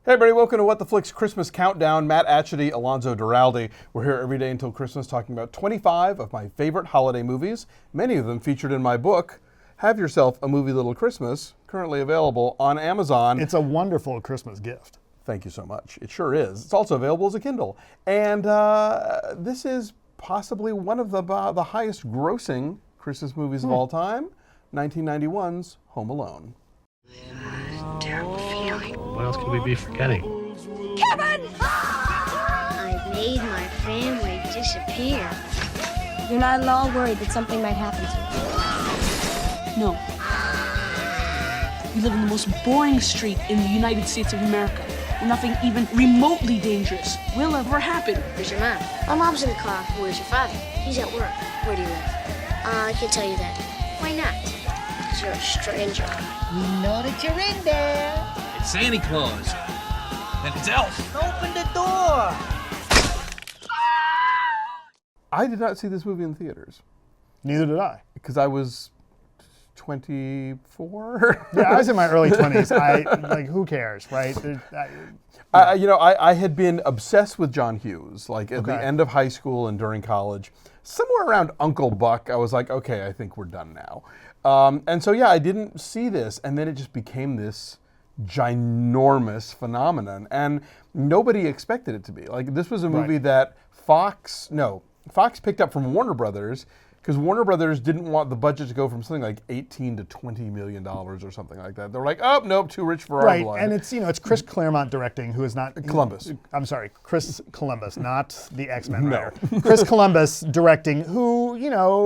Hey everybody, welcome to What the Flick's Christmas Countdown. Matt Atchity, Alonso Duralde. We're here every day until Christmas talking about 25 of my favorite holiday movies, many of them featured in my book, Have Yourself a Movie Little Christmas, currently available on Amazon. It's a wonderful Christmas gift. Thank you so much. It sure is. It's also available as a Kindle. And this is possibly one of the highest grossing Christmas movies of all time, 1991's Home Alone. Terrible feeling. What else could we be forgetting? Kevin! I made my family disappear. You're not at all worried that something might happen to No. We live in the most boring street in the United States of America, where nothing even remotely dangerous will ever happen. Where's your mom? My mom's in the car. Where's your father? He's at work. Where do you live? I can't tell you that. Why not? Because you're a stranger. We know that you're in there. It's Santa Claus. And it's Elf. Open the door. I did not see this movie in theaters Neither did I. because I was 24. Yeah, I was in my early 20s. Who cares, right? I had been obsessed with John Hughes, like at the Okay. end of high school and during college. Somewhere around Uncle Buck, I was like, okay, I think we're done now. And so, yeah, I didn't see this, and then it just became this ginormous phenomenon, and nobody expected it to be. Like, this was a movie that Fox picked up from Warner Brothers, because Warner Brothers didn't want the budget to go from something like $18 to $20 million or something like that. They were like, oh, nope, too rich for our blood. And it's Chris Claremont directing, who is not... Columbus. I'm sorry, Chris Columbus, not the X-Men No. writer. Chris Columbus directing, who,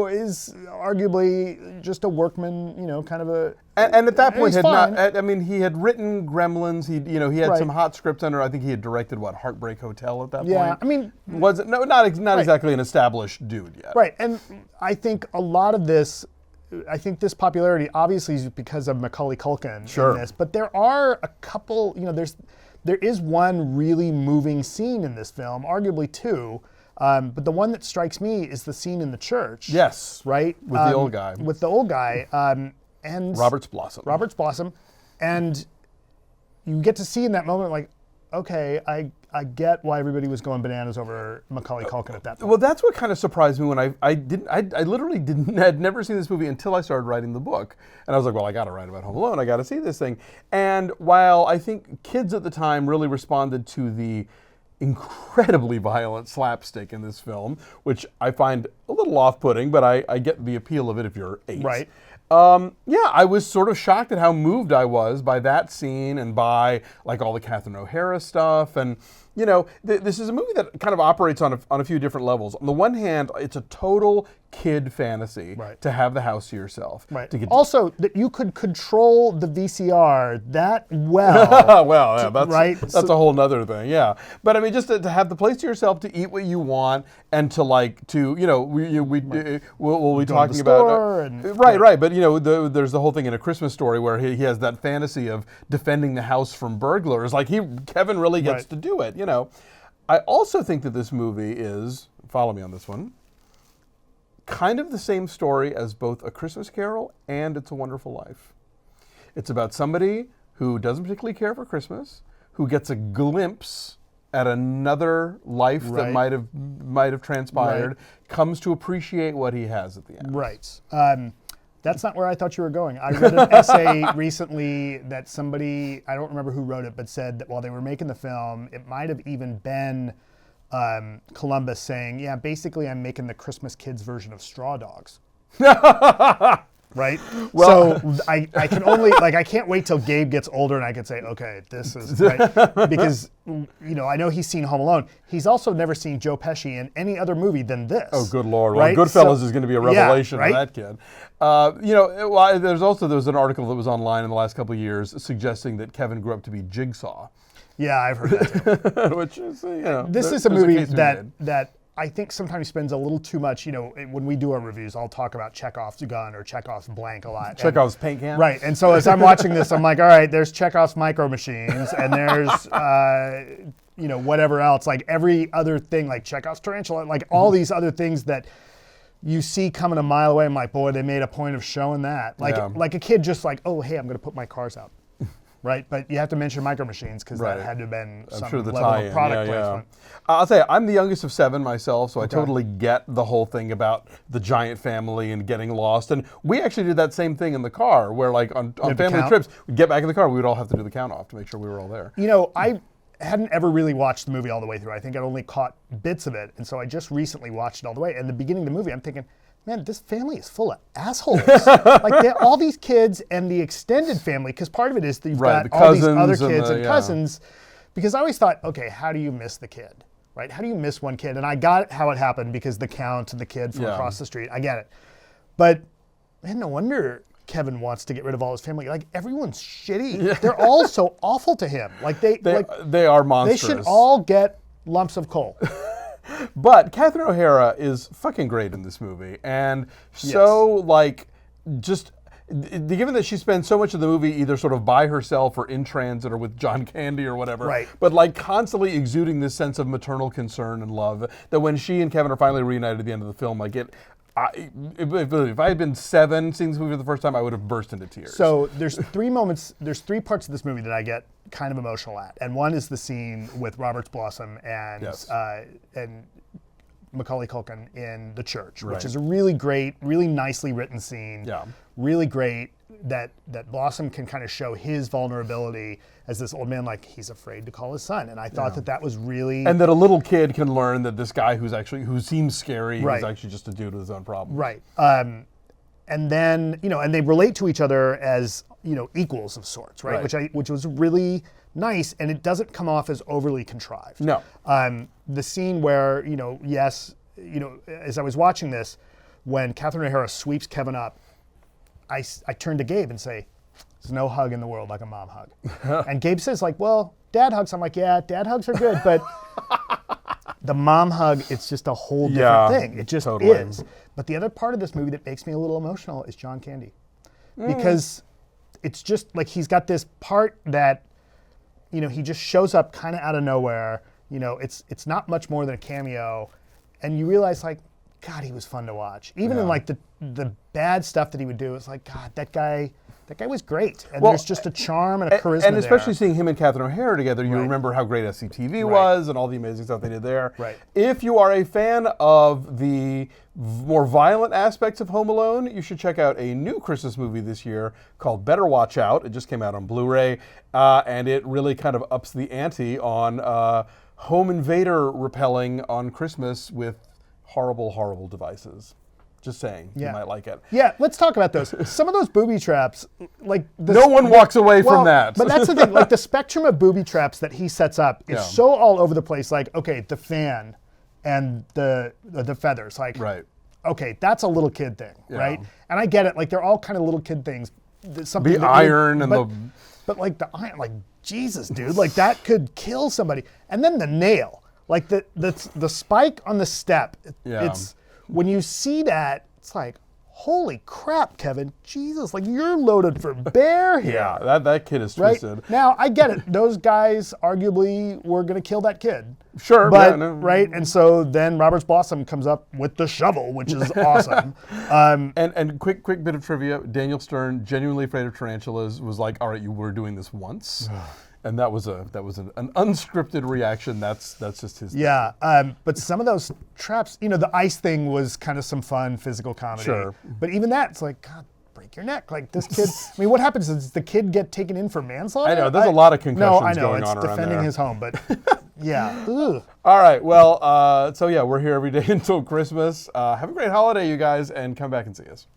is arguably just a workman, kind of a... And at that point, he's fine. he had written Gremlins. He had Right. some hot scripts under. I think he had directed Heartbreak Hotel at that Yeah, point. Was it not exactly an established dude yet? Right, and I think a lot of this, this popularity obviously is because of Macaulay Culkin Sure. in this, but there are a couple, there is one really moving scene in this film, arguably two, but the one that strikes me is the scene in the church. Yes. Right? With the old guy. With the old guy. And Robert's Blossom. And you get to see in that moment, like, okay, I get why everybody was going bananas over Macaulay Culkin at that point. Well, that's what kind of surprised me when I literally had never seen this movie until I started writing the book. And I was like, well, I got to write about Home Alone. I got to see this thing. And while I think kids at the time really responded to the incredibly violent slapstick in this film, which I find a little off-putting, but I get the appeal of it if you're 8. Right. I was sort of shocked at how moved I was by that scene and by like all the Catherine O'Hara stuff. And this is a movie that kind of operates on a few different levels. On the one hand, it's a total kid fantasy to have the house to yourself. Right. To get also, that you could control the VCR that well. well, yeah, that's So- a whole nother thing, yeah. But I mean, just to have the place to yourself, to eat what you want, and to we'll be talking about right. But there's the whole thing in A Christmas Story where he has that fantasy of defending the house from burglars. Like Kevin really gets to do it. I also think that this movie is, follow me on this one, kind of the same story as both A Christmas Carol and It's a Wonderful Life. It's about somebody who doesn't particularly care for Christmas, who gets a glimpse at another life that might have transpired, comes to appreciate what he has at the end. Right. That's not where I thought you were going. I read an essay recently that somebody, I don't remember who wrote it, but said that while they were making the film, it might have even been Columbus saying, yeah, basically I'm making the Christmas Kids version of Straw Dogs. Right? Well, so I can only, I can't wait till Gabe gets older and I can say, okay, this is right. Because, I know he's seen Home Alone. He's also never seen Joe Pesci in any other movie than this. Oh, good Lord. Right? Well, Goodfellas is going to be a revelation for that kid. There was an article that was online in the last couple of years suggesting that Kevin grew up to be Jigsaw. Yeah, I've heard that too. Which is, this is a movie that I think sometimes spends a little too much, when we do our reviews, I'll talk about Chekhov's gun or Chekhov's blank a lot. Chekhov's paint can? Right, and so as I'm watching this, I'm like, all right, there's Chekhov's micro machines, and there's, whatever else, like every other thing, like Chekhov's tarantula, like all these other things that you see coming a mile away. I'm like, boy, they made a point of showing that. Like a kid just like, oh, hey, I'm going to put my cars out. right? But you have to mention Micro Machines because that had to have been some sure the level tie-in, of product yeah. placement. I'll say I'm the youngest of 7 myself, so I totally get the whole thing about the giant family and getting lost. And we actually did that same thing in the car, where like on family trips, we'd get back in the car, we would all have to do the count off to make sure we were all there. You know, I hadn't ever really watched the movie all the way through. I think I'd only caught bits of it, and so I just recently watched it all the way. And the beginning of the movie, I'm thinking, man, this family is full of assholes. Like all these kids and the extended family, because part of it is that you've got all these other kids and cousins. Because I always thought, okay, how do you miss the kid, right? How do you miss one kid? And I got how it happened because the count and the kid from across the street. I get it. But man, no wonder Kevin wants to get rid of all his family. Like everyone's shitty. Yeah. They're all so awful to him. Like they are monstrous. They should all get lumps of coal. But Catherine O'Hara is fucking great in this movie, and so like just given that she spends so much of the movie either sort of by herself or in transit or with John Candy or whatever, right. but like constantly exuding this sense of maternal concern and love, that when she and Kevin are finally reunited at the end of the film, like if I had been 7 seeing this movie for the first time, I would have burst into tears. So there's 3 moments, there's 3 parts of this movie that I get kind of emotional at. And one is the scene with Robert's Blossom and Macaulay Culkin in the church, which is a really great, really nicely written scene. Yeah. Really great that Blossom can kind of show his vulnerability as this old man, like he's afraid to call his son. And I thought that was really... And that a little kid can learn that this guy who seems scary is actually just a dude with his own problems. Right. And then, and they relate to each other as, equals of sorts, right? Which was really nice, and it doesn't come off as overly contrived. No. The scene where, as I was watching this, when Catherine O'Hara sweeps Kevin up, I turn to Gabe and say, there's no hug in the world like a mom hug. And Gabe says, like, well, dad hugs. I'm like, yeah, dad hugs are good, but the mom hug, it's just a whole different thing. It just is. But the other part of this movie that makes me a little emotional is John Candy. Because it's just like he's got this part that, he just shows up kind of out of nowhere. It's not much more than a cameo. And you realize, like, God, he was fun to watch. Even in like the bad stuff that he would do, it's like, God, that guy was great. And there's just a charm and a charisma and especially seeing him and Catherine O'Hara together, you remember how great SCTV was and all the amazing stuff they did there. Right. If you are a fan of the more violent aspects of Home Alone, you should check out a new Christmas movie this year called Better Watch Out. It just came out on Blu-ray, and it really kind of ups the ante on home invader repelling on Christmas with horrible, horrible devices. Just saying, you might like it. Yeah, let's talk about those. Some of those booby traps, like... No one walks away from that. But that's the thing, like the spectrum of booby traps that he sets up is so all over the place. Like, okay, the fan and the feathers, like, okay, that's a little kid thing, right? And I get it, like they're all kind of little kid things. The iron and the... But like the iron, like, Jesus, dude, like that could kill somebody. And then the nail. Like the spike on the step, it's when you see that, it's like, holy crap, Kevin, Jesus, like you're loaded for bear here. Yeah, that kid is twisted. Right? Now, I get it. Those guys arguably were going to kill that kid. Sure. But, right? And so then Robert's Blossom comes up with the shovel, which is awesome. And quick bit of trivia, Daniel Stern, genuinely afraid of tarantulas, was like, all right, you were doing this once. And that was an unscripted reaction. That's just his thing. Yeah, but some of those traps, the ice thing was kind of some fun physical comedy. Sure. But even that, it's like, God, break your neck. Like this kid, I mean, what happens is the kid get taken in for manslaughter? I know, there's a lot of concussions going on around there. No, it's defending his home, but yeah. Ugh. All right, well, so yeah, we're here every day until Christmas. Have a great holiday, you guys, and come back and see us.